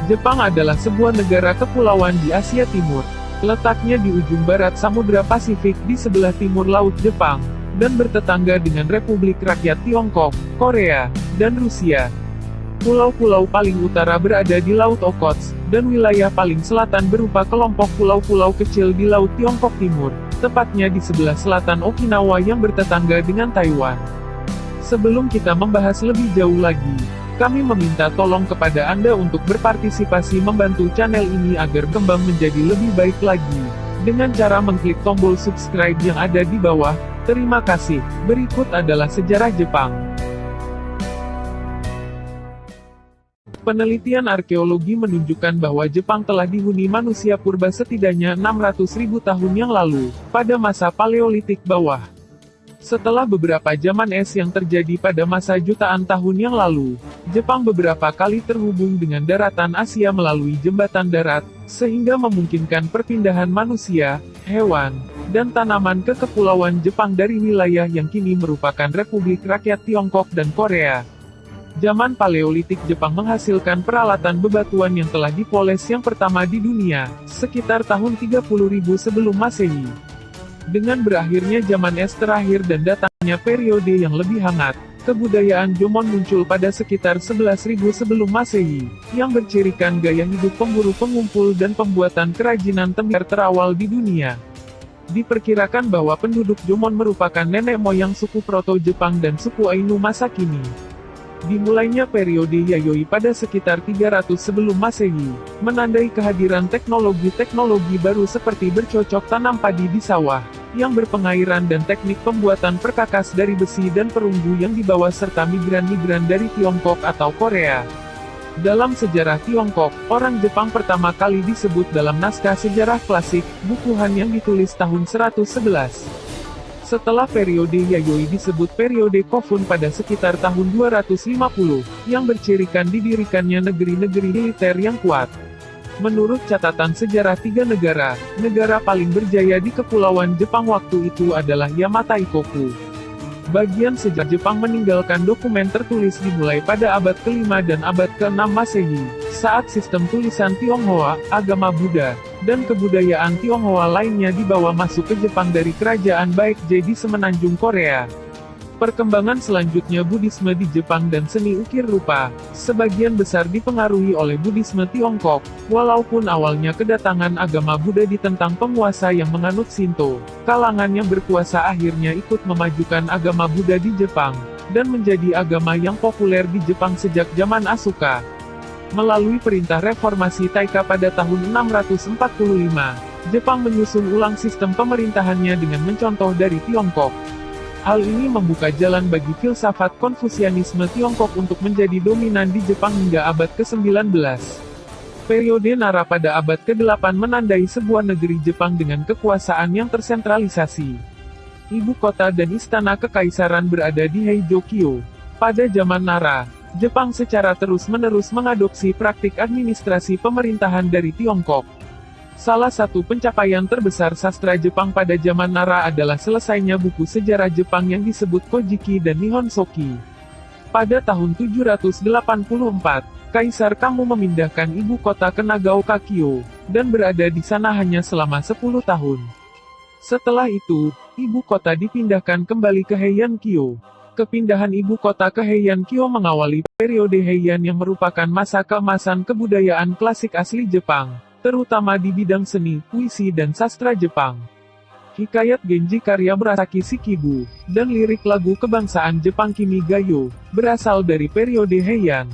Jepang adalah sebuah negara kepulauan di Asia Timur. Letaknya di ujung barat Samudra Pasifik di sebelah timur Laut Jepang, dan bertetangga dengan Republik Rakyat Tiongkok, Korea, dan Rusia. Pulau-pulau paling utara berada di Laut Okhotsk, dan wilayah paling selatan berupa kelompok pulau-pulau kecil di Laut Tiongkok Timur, tepatnya di sebelah selatan Okinawa yang bertetangga dengan Taiwan. Sebelum kita membahas lebih jauh lagi, kami meminta tolong kepada Anda untuk berpartisipasi membantu channel ini agar berkembang menjadi lebih baik lagi, dengan cara mengklik tombol subscribe yang ada di bawah. Terima kasih. Berikut adalah sejarah Jepang. Penelitian arkeologi menunjukkan bahwa Jepang telah dihuni manusia purba setidaknya 600.000 tahun yang lalu, pada masa Paleolitik bawah. Setelah beberapa zaman es yang terjadi pada masa jutaan tahun yang lalu, Jepang beberapa kali terhubung dengan daratan Asia melalui jembatan darat, sehingga memungkinkan perpindahan manusia, hewan, dan tanaman ke kepulauan Jepang dari wilayah yang kini merupakan Republik Rakyat Tiongkok dan Korea. Zaman Paleolitik Jepang menghasilkan peralatan bebatuan yang telah dipoles yang pertama di dunia, sekitar tahun 30.000 sebelum Masehi. Dengan berakhirnya zaman es terakhir dan datangnya periode yang lebih hangat, kebudayaan Jomon muncul pada sekitar 11.000 sebelum Masehi, yang bercirikan gaya hidup pemburu pengumpul dan pembuatan kerajinan tembikar terawal di dunia. Diperkirakan bahwa penduduk Jomon merupakan nenek moyang suku Proto-Jepang dan suku Ainu masa kini. Dimulainya periode Yayoi pada sekitar 300 sebelum Masehi, menandai kehadiran teknologi-teknologi baru seperti bercocok tanam padi di sawah, yang berpengairan dan teknik pembuatan perkakas dari besi dan perunggu yang dibawa serta migran-migran dari Tiongkok atau Korea. Dalam sejarah Tiongkok, orang Jepang pertama kali disebut dalam naskah sejarah klasik, buku Han yang ditulis tahun 111. Setelah periode Yayoi disebut periode Kofun pada sekitar tahun 250, yang bercirikan didirikannya negeri-negeri militer yang kuat. Menurut catatan sejarah tiga negara paling berjaya di kepulauan Jepang waktu itu adalah Yamata-Ikoku. Bagian sejarah Jepang meninggalkan dokumen tertulis dimulai pada abad ke-5 dan abad ke-6 Masehi, saat sistem tulisan Tionghoa, agama Buddha, dan kebudayaan Tionghoa lainnya dibawa masuk ke Jepang dari kerajaan Baekje di semenanjung Korea. Perkembangan selanjutnya Buddhisme di Jepang dan seni ukir rupa, sebagian besar dipengaruhi oleh Buddhisme Tiongkok, walaupun awalnya kedatangan agama Buddha ditentang penguasa yang menganut Shinto. Kalangan yang berkuasa akhirnya ikut memajukan agama Buddha di Jepang, dan menjadi agama yang populer di Jepang sejak zaman Asuka. Melalui perintah reformasi Taika pada tahun 645, Jepang menyusun ulang sistem pemerintahannya dengan mencontoh dari Tiongkok. Hal ini membuka jalan bagi filsafat Konfusianisme Tiongkok untuk menjadi dominan di Jepang hingga abad ke-19. Periode Nara pada abad ke-8 menandai sebuah negeri Jepang dengan kekuasaan yang tersentralisasi. Ibu kota dan istana kekaisaran berada di Heijō-kyo. Pada zaman Nara, Jepang secara terus-menerus mengadopsi praktik administrasi pemerintahan dari Tiongkok. Salah satu pencapaian terbesar sastra Jepang pada zaman Nara adalah selesainya buku sejarah Jepang yang disebut Kojiki dan Nihonshoki. Pada tahun 784, Kaisar Kangmu memindahkan ibu kota ke Nagaoka-kyo, dan berada di sana hanya selama 10 tahun. Setelah itu, ibu kota dipindahkan kembali ke Heian-kyo. Kepindahan ibu kota ke Heian-kyo mengawali periode Heian yang merupakan masa keemasan kebudayaan klasik asli Jepang, terutama di bidang seni, puisi dan sastra Jepang. Hikayat Genji karya Murasaki Shikibu, dan lirik lagu kebangsaan Jepang Kimi ga Yo, berasal dari periode Heian.